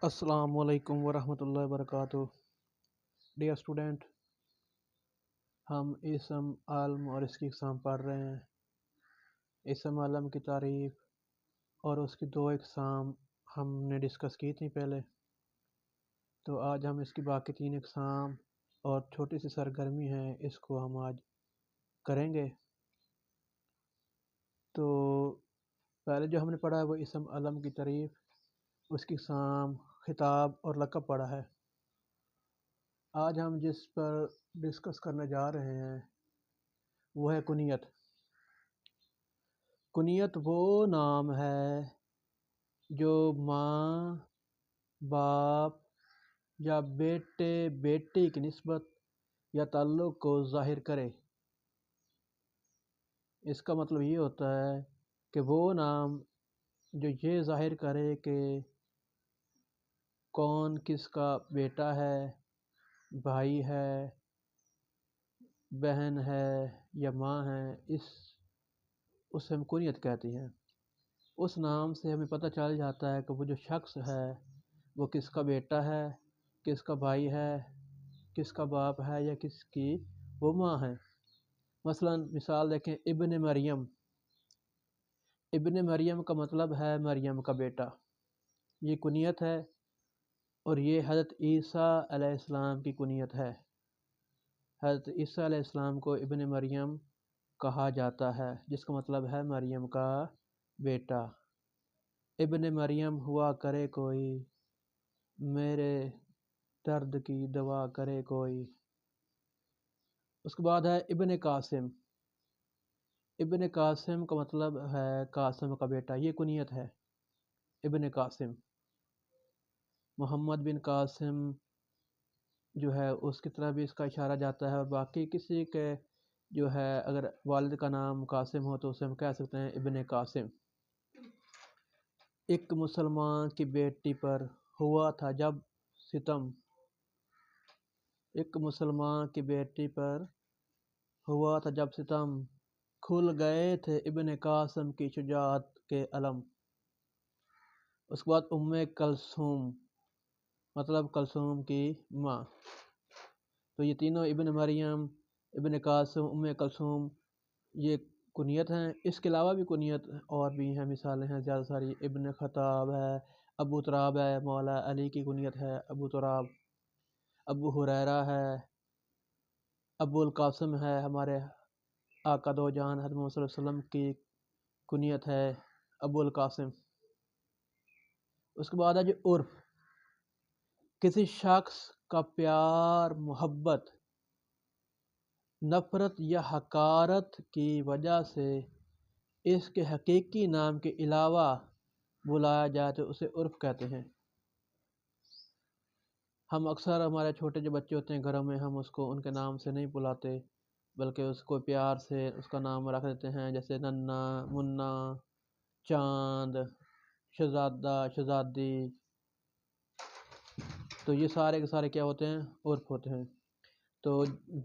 السلام علیکم ورحمۃ اللہ وبرکاتہ۔ ڈیئر اسٹوڈنٹ، ہم اسم عالم اور اس کی اقسام پڑھ رہے ہیں۔ اسم عالم کی تعریف اور اس کی دو اقسام ہم نے ڈسکس کی تھی پہلے، تو آج ہم اس کی باقی تین اقسام اور چھوٹی سی سرگرمی ہے، اس کو ہم آج کریں گے۔ تو پہلے جو ہم نے پڑھا ہے وہ اسم عالم کی تعریف، اس کی اقسام، خطاب اور لقب پڑھا ہے۔ آج ہم جس پر ڈسکس کرنے جا رہے ہیں وہ ہے کنیت۔ کنیت وہ نام ہے جو ماں، باپ یا بیٹے بیٹی کی نسبت یا تعلق کو ظاہر کرے۔ اس کا مطلب یہ ہوتا ہے کہ وہ نام جو یہ ظاہر کرے کہ کون کس کا بیٹا ہے، بھائی ہے، بہن ہے یا ماں ہے، اسے ہم کنیت کہتے ہیں۔ اس نام سے ہمیں پتہ چل جاتا ہے کہ وہ جو شخص ہے وہ کس کا بیٹا ہے، کس کا بھائی ہے، کس کا باپ ہے یا کس کی وہ ماں ہے۔ مثلا مثال دیکھیں، ابن مریم۔ ابن مریم کا مطلب ہے مریم کا بیٹا، یہ کنیت ہے، اور یہ حضرت عیسیٰ علیہ السلام کی کنیت ہے۔ حضرت عیسیٰ علیہ السلام کو ابن مریم کہا جاتا ہے، جس کا مطلب ہے مریم کا بیٹا۔ ابن مریم ہوا کرے کوئی، میرے درد کی دوا کرے کوئی۔ اس کے بعد ہے ابن قاسم۔ ابن قاسم کا مطلب ہے قاسم کا بیٹا، یہ کنیت ہے، ابن قاسم۔ محمد بن قاسم جو ہے اس کی طرح بھی اس کا اشارہ جاتا ہے، اور باقی کسی کے جو ہے اگر والد کا نام قاسم ہو تو اسے ہم کہہ سکتے ہیں ابن قاسم۔ ایک مسلمان کی بیٹی پر ہوا تھا جب ستم۔ ایک مسلمان کی بیٹی پر ہوا تھا جب ستم، کھل گئے تھے ابن قاسم کی شجاعت کے علم۔ اس کے بعد ام کلثوم، مطلب کلثوم کی ماں۔ تو یہ تینوں ابن مریم، ابن قاسم، ام کلثوم، یہ کنیت ہیں۔ اس کے علاوہ بھی کنیت اور بھی ہیں، مثالیں ہیں زیادہ ساری۔ ابن خطاب ہے، ابو تراب ہے، مولا علی کی کنیت ہے ابو تراب۔ ابو ہریرہ ہے، ابو القاسم ہے، ہمارے آقا دو جان حضرت محمد صلی اللہ علیہ وسلم کی کنیت ہے ابو القاسم۔ اس کے بعد ہے جو عرف۔ کسی شخص کا پیار، محبت، نفرت یا حقارت کی وجہ سے اس کے حقیقی نام کے علاوہ بلایا جائے تو اسے عرف کہتے ہیں۔ ہم اکثر ہمارے چھوٹے جو بچے ہوتے ہیں گھروں میں، ہم اس کو ان کے نام سے نہیں بلاتے، بلکہ اس کو پیار سے اس کا نام رکھ دیتے ہیں، جیسے ننا، منا، چاند، شہزادہ، شہزادی۔ تو یہ سارے کے سارے کیا ہوتے ہیں؟ عرف ہوتے ہیں۔ تو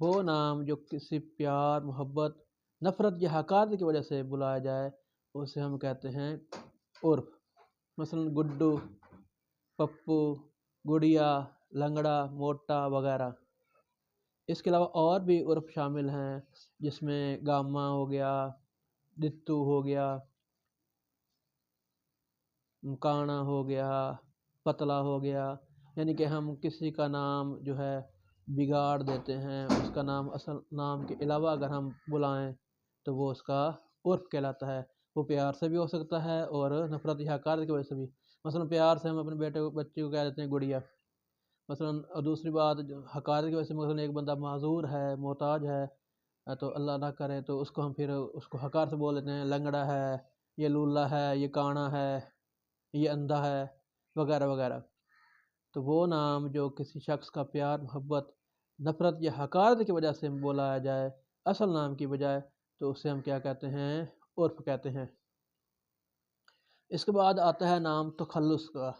وہ نام جو کسی پیار، محبت، نفرت یا حقارت کی وجہ سے بلایا جائے اسے ہم کہتے ہیں عرف۔ مثلا گڈو، پپو، گڑیا، لنگڑا، موٹا وغیرہ۔ اس کے علاوہ اور بھی عرف شامل ہیں، جس میں گاما ہو گیا، دتو ہو گیا، کانا ہو گیا، پتلا ہو گیا۔ یعنی کہ ہم کسی کا نام جو ہے بگاڑ دیتے ہیں، اس کا نام اصل نام کے علاوہ اگر ہم بلائیں تو وہ اس کا عرف کہلاتا ہے۔ وہ پیار سے بھی ہو سکتا ہے اور نفرت یا حقارت کی وجہ سے بھی۔ مثلا پیار سے ہم اپنے بچے کو کہہ دیتے ہیں گڑیا۔ مثلا اور دوسری بات حقارت کی وجہ سے، مثلا ایک بندہ معذور ہے، محتاج ہے، تو اللہ نہ کرے تو اس کو ہم پھر اس کو حقار سے بول دیتے ہیں، لنگڑا ہے، یہ لولا ہے، یہ کانا ہے، یہ اندھا ہے، وغیرہ وغیرہ۔ تو وہ نام جو کسی شخص کا پیار، محبت، نفرت یا حقارت کی وجہ سے بولایا جائے اصل نام کی بجائے، تو اسے ہم کیا کہتے ہیں؟ عرف کہتے ہیں۔ اس کے بعد آتا ہے نام تخلص کا۔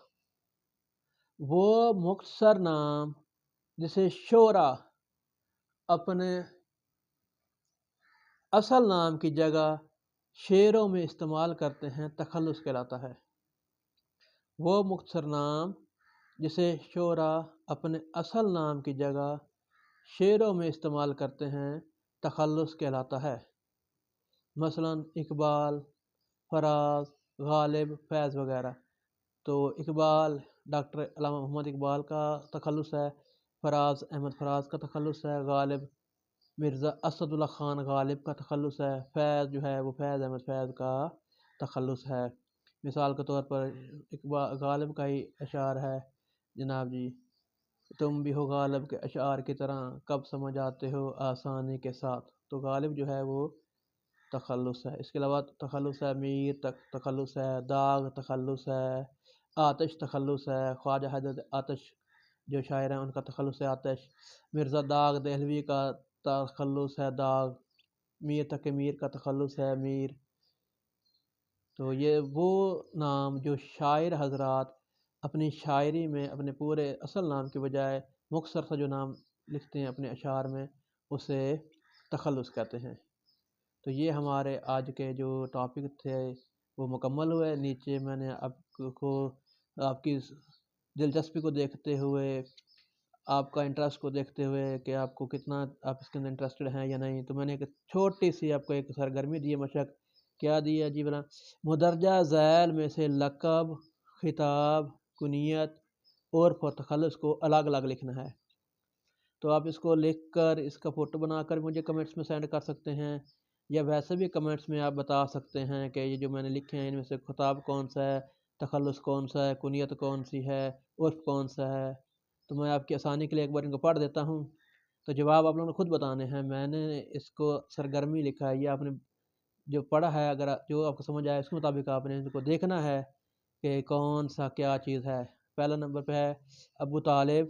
وہ مختصر نام جسے شعراء اپنے اصل نام کی جگہ شعروں میں استعمال کرتے ہیں، تخلص کہلاتا ہے۔ وہ مختصر نام جسے شعراء اپنے اصل نام کی جگہ شعروں میں استعمال کرتے ہیں تخلص کہلاتا ہے۔ مثلا اقبال، فراز، غالب، فیض وغیرہ۔ تو اقبال ڈاکٹر علامہ محمد اقبال کا تخلص ہے، فراز احمد فراز کا تخلص ہے، غالب مرزا اسد اللہ خان غالب کا تخلص ہے، فیض جو ہے وہ فیض احمد فیض کا تخلص ہے۔ مثال کے طور پر اقبال غالب کا ہی اشعار ہے جناب جی، تم بھی ہو غالب کے اشعار کی طرح، کب سمجھ آتے ہو آسانی کے ساتھ۔ تو غالب جو ہے وہ تخلص ہے۔ اس کے علاوہ تخلص ہے میر تخلص ہے، داغ تخلص ہے، آتش تخلص ہے، خواجہ حضرت آتش جو شاعر ہیں ان کا تخلص ہے آتش، مرزا داغ دہلوی کا تخلص ہے داغ، میر تقی میر کا تخلص ہے میر۔ تو یہ وہ نام جو شاعر حضرات اپنی شاعری میں اپنے پورے اصل نام کے بجائے مختصر سا جو نام لکھتے ہیں اپنے اشعار میں، اسے تخلص کہتے ہیں۔ تو یہ ہمارے آج کے جو ٹاپک تھے وہ مکمل ہوئے۔ نیچے میں نے آپ کی دلچسپی کو دیکھتے ہوئے، آپ کا انٹرسٹ کو دیکھتے ہوئے کہ آپ کو کتنا آپ اس کے اندر انٹرسٹڈ ہیں یا نہیں، تو میں نے ایک چھوٹی سی آپ کو ایک سرگرمی دی ہے، مشق کیا دی ہے جی بلا، مدرجہ ذیل میں سے لقب، خطاب، کنیت اور تخلص کو الگ الگ لکھنا ہے۔ تو آپ اس کو لکھ کر اس کا فوٹو بنا کر مجھے کمنٹس میں سینڈ کر سکتے ہیں، یا ویسے بھی کمنٹس میں آپ بتا سکتے ہیں کہ یہ جو میں نے لکھے ہیں ان میں سے خطاب کون سا ہے، تخلص کون سا ہے، کنیت کون سی ہے، عرف کون سا ہے۔ تو میں آپ کی آسانی کے لیے ایک بار ان کو پڑھ دیتا ہوں، تو جواب آپ لوگوں نے خود بتانے ہیں۔ میں نے اس کو سرگرمی لکھا ہے، یہ آپ نے جو پڑھا ہے اگر جو آپ کو سمجھ آئے اس کے مطابق آپ نے ان کو دیکھنا ہے کہ کون سا کیا چیز ہے۔ پہلا نمبر پہ ہے ابو طالب،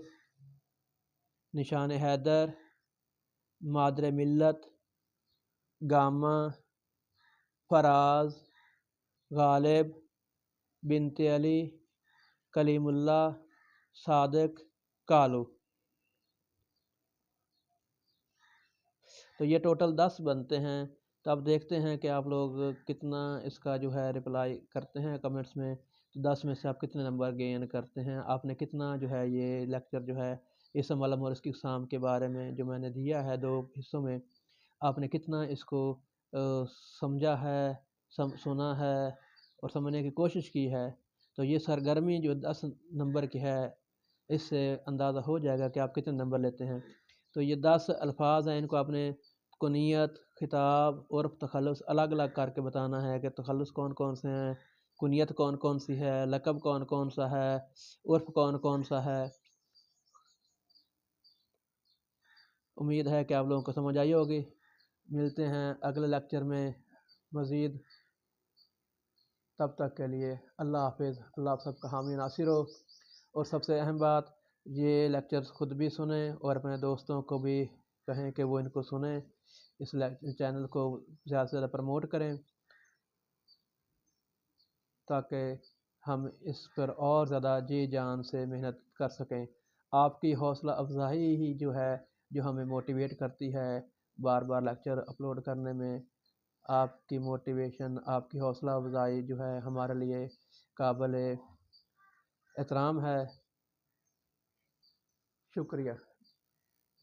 نشان حیدر، مادر ملت، گامہ، فراز، غالب، بنت علی، کلیم اللہ، صادق، کالو۔ تو یہ ٹوٹل 10 بنتے ہیں۔ تو اب دیکھتے ہیں کہ آپ لوگ کتنا اس کا جو ہے رپلائی کرتے ہیں کمنٹس میں، تو 10 میں سے آپ کتنے نمبر گین کرتے ہیں، آپ نے کتنا جو ہے یہ لیکچر جو ہے اسم علم اور اس کی اقسام کے بارے میں جو میں نے دیا ہے 2 حصوں میں، آپ نے کتنا اس کو سمجھا ہے، سنا ہے اور سمجھنے کی کوشش کی ہے۔ تو یہ سرگرمی جو 10 نمبر کی ہے، اس سے اندازہ ہو جائے گا کہ آپ کتنے نمبر لیتے ہیں۔ تو یہ 10 الفاظ ہیں، ان کو آپ نے کنیت، خطاب، عرف، تخلص الگ الگ کر کے بتانا ہے کہ تخلص کون کون سے ہیں، کنیت کون کون سی ہے، لقب کون کون سا ہے، عرف کون کون سا ہے۔ امید ہے کہ آپ لوگوں کو سمجھ آئی ہوگی۔ ملتے ہیں اگلے لیکچر میں مزید، تب تک کے لیے اللہ حافظ۔ اللہ آپ سب کا حامی ناصر ہو، اور سب سے اہم بات یہ لیکچرز خود بھی سنیں اور اپنے دوستوں کو بھی کہیں کہ وہ ان کو سنیں، اس چینل کو زیادہ سے زیادہ پروموٹ کریں تاکہ ہم اس پر اور زیادہ جی جان سے محنت کر سکیں۔ آپ کی حوصلہ افزائی ہی جو ہے جو ہمیں موٹیویٹ کرتی ہے بار بار لیکچر اپلوڈ کرنے میں۔ آپ کی موٹیویشن، آپ کی حوصلہ افزائی جو ہے ہمارے لیے قابل احترام ہے۔ شکریہ۔